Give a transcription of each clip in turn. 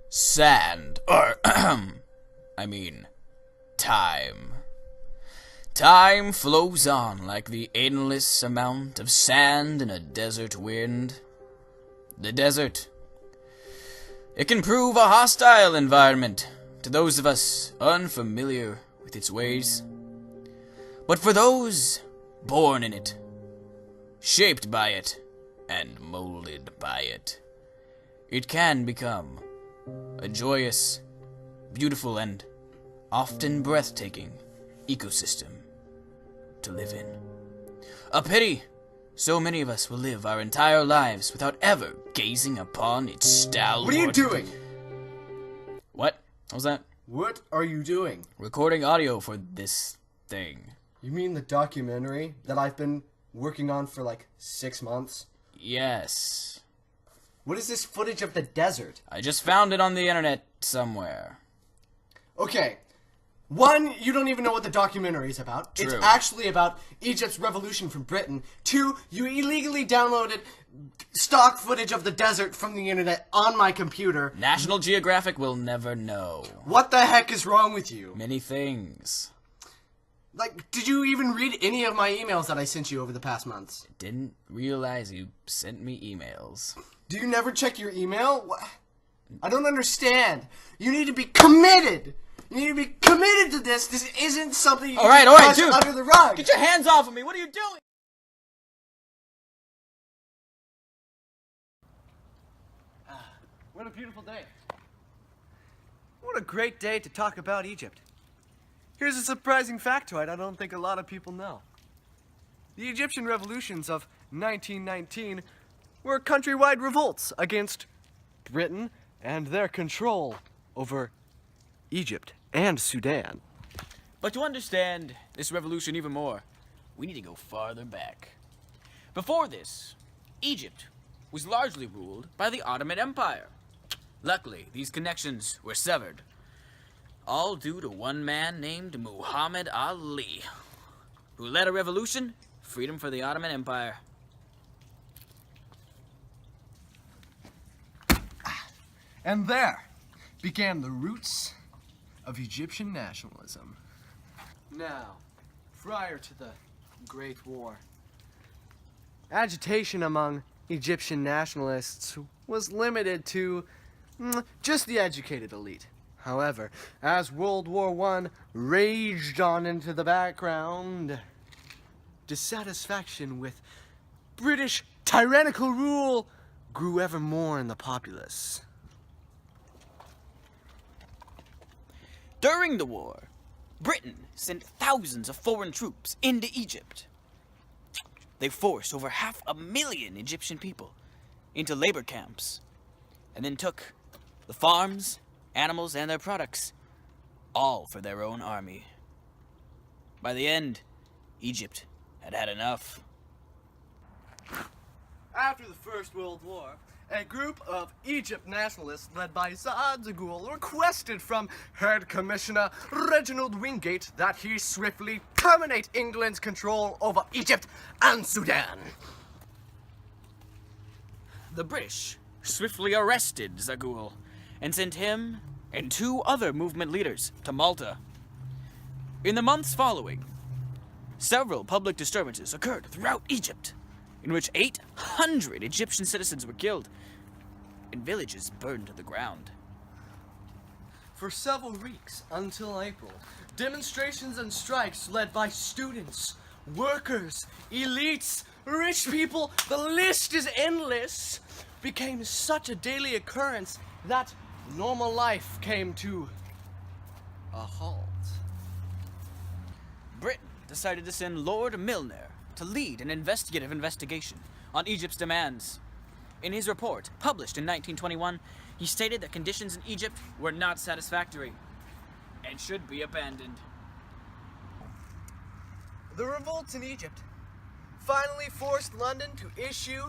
Sand. Or, I mean, time. Time flows on like the endless amount of sand in a desert wind. The desert. It can prove a hostile environment to those of us unfamiliar with its ways. But for those born in it, shaped by it, and molded by it, it can become a joyous, beautiful, and often breathtaking ecosystem to live in. A pity so many of us will live our entire lives without ever gazing upon its stalwart... What are you doing? What? What was that? What are you doing? Recording audio for this thing. You mean the documentary that I've been working on for like 6 months? Yes. What is this footage of the desert? I just found it on the internet somewhere. Okay. One, you don't even know what the documentary is about. True. It's actually about Egypt's revolution from Britain. Two, you illegally downloaded stock footage of the desert from the internet on my computer. National Geographic will never know. What the heck is wrong with you? Many things. Like, did you even read any of my emails that I sent you over the past months? Didn't realize you sent me emails. Do you never check your email? I don't understand. You need to be committed. You need to be committed to this. This isn't something you All can right, brush dude. under the rug. Get your hands off of me. What are you doing? What a beautiful day. What a great day to talk about Egypt. Here's a surprising factoid I don't think a lot of people know. The Egyptian revolutions of 1919 were countrywide revolts against Britain and their control over Egypt and Sudan. But to understand this revolution even more, we need to go farther back. Before this, Egypt was largely ruled by the Ottoman Empire. Luckily, these connections were severed, all due to one man named Muhammad Ali, who led a revolution, freedom for the Ottoman Empire. And there began the roots of Egyptian nationalism. Now, prior to the Great War, agitation among Egyptian nationalists was limited to just the educated elite. However, as World War I raged on into the background, dissatisfaction with British tyrannical rule grew ever more in the populace. During the war, Britain sent thousands of foreign troops into Egypt. They forced over 500,000 Egyptian people into labor camps, and then took the farms, animals, and their products, all for their own army. By the end, Egypt had had enough. After the First World War, a group of Egypt nationalists led by Saad Zaghloul requested from Head Commissioner Reginald Wingate that he swiftly terminate England's control over Egypt and Sudan. The British swiftly arrested Zaghloul and sent him and 2 other movement leaders to Malta. In the months following, several public disturbances occurred throughout Egypt, in which 800 Egyptian citizens were killed and villages burned to the ground. For several weeks until April, demonstrations and strikes led by students, workers, elites, rich people, the list is endless, became such a daily occurrence that normal life came to a halt. Britain decided to send Lord Milner to lead an investigative investigation on Egypt's demands. In his report, published in 1921, he stated that conditions in Egypt were not satisfactory and should be abandoned. The revolts in Egypt finally forced London to issue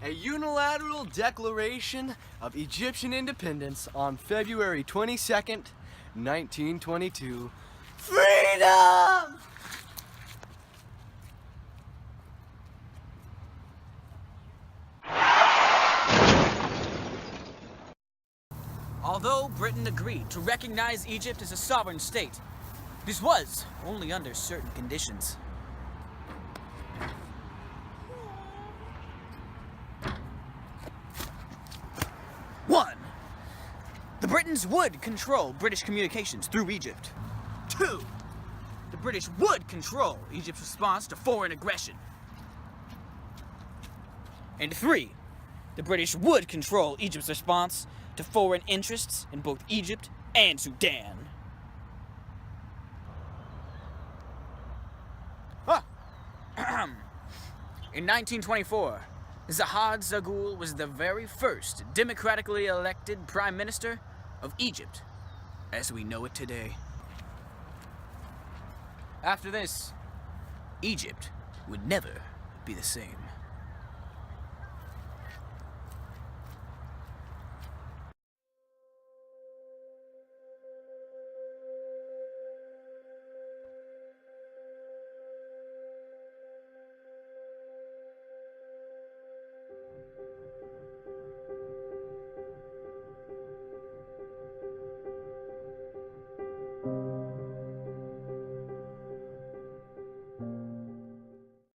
a unilateral declaration of Egyptian independence on February 22nd, 1922. Freedom! Although Britain agreed to recognize Egypt as a sovereign state, this was only under certain conditions. One, the Britons would control British communications through Egypt. Two, the British would control Egypt's response to foreign aggression. And three, the British would control Egypt's response to foreign interests in both Egypt and Sudan. In 1924, Zahad Zaghloul was the very first democratically elected Prime Minister of Egypt, as we know it today. After this, Egypt would never be the same.